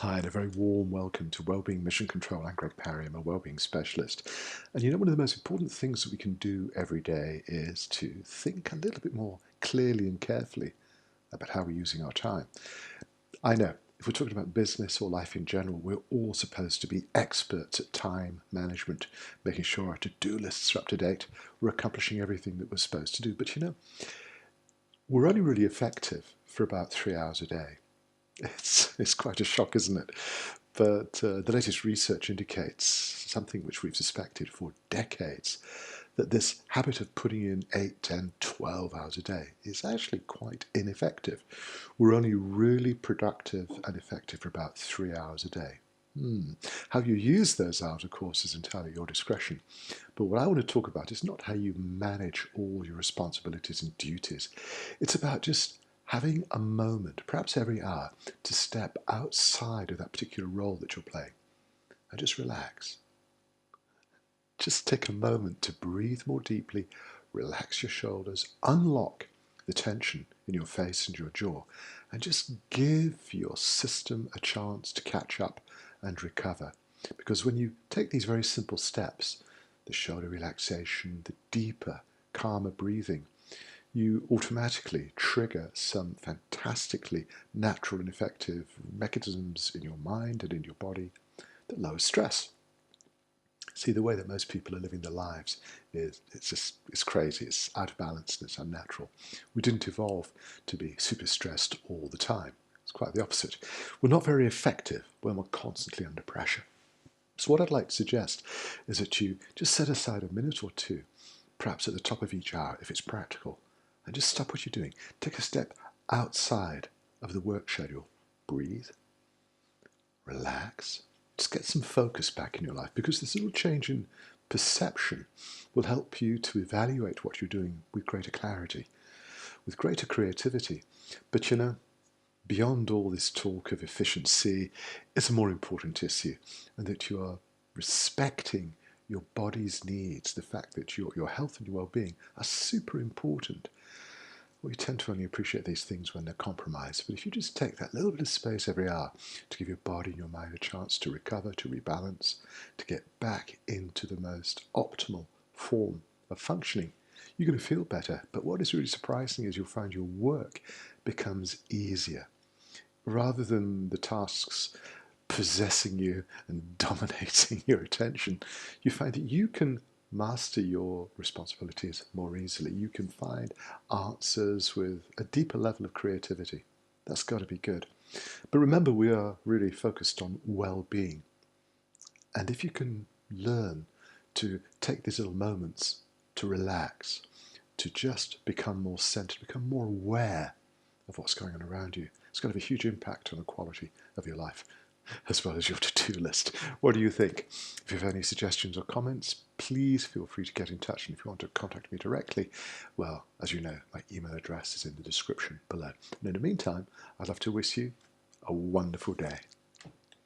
Hi, and a very warm welcome to Wellbeing Mission Control. I'm Greg Parry, I'm a wellbeing specialist. And one of the most important things that we can do every day is to think a little bit more clearly and carefully about how we're using our time. I know, if we're talking about business or life in general, we're all supposed to be experts at time management, making sure our to-do lists are up to date, we're accomplishing everything that we're supposed to do. But we're only really effective for about 3 hours a day. It's quite a shock, isn't it? But the latest research indicates something which we've suspected for decades, that this habit of putting in 8, 10, 12 hours a day is actually quite ineffective. We're only really productive and effective for about 3 hours a day. How you use those hours, of course, is entirely your discretion. But what I want to talk about is not how you manage all your responsibilities and duties. It's about just having a moment, perhaps every hour, to step outside of that particular role that you're playing and just relax. Just take a moment to breathe more deeply, relax your shoulders, unlock the tension in your face and your jaw, and just give your system a chance to catch up and recover. Because when you take these very simple steps, the shoulder relaxation, the deeper, calmer breathing, you automatically trigger some fantastically natural and effective mechanisms in your mind and in your body that lower stress. See, the way that most people are living their lives it's crazy, it's out of balance and it's unnatural. We didn't evolve to be super stressed all the time. It's quite the opposite. We're not very effective when we're constantly under pressure. So what I'd like to suggest is that you just set aside a minute or two, perhaps at the top of each hour if it's practical, and just stop what you're doing. Take a step outside of the work schedule. Breathe, relax, just get some focus back in your life, because this little change in perception will help you to evaluate what you're doing with greater clarity, with greater creativity. But beyond all this talk of efficiency, it's a more important issue, and that you are respecting your body's needs, the fact that your health and your well-being are super important. We tend to only appreciate these things when they're compromised, but if you just take that little bit of space every hour to give your body and your mind a chance to recover, to rebalance, to get back into the most optimal form of functioning, you're going to feel better. But what is really surprising is you'll find your work becomes easier. Rather than the tasks possessing you and dominating your attention, you find that you can master your responsibilities more easily. You can find answers with a deeper level of creativity. That's got to be good. But remember, we are really focused on well-being. And if you can learn to take these little moments to relax, to just become more centered, become more aware of what's going on around you, it's going to have a huge impact on the quality of your life, as well as your to-do list. What do you think? If you have any suggestions or comments, please feel free to get in touch. And if you want to contact me directly, well, as you know, my email address is in the description below. And in the meantime, I'd love to wish you a wonderful day.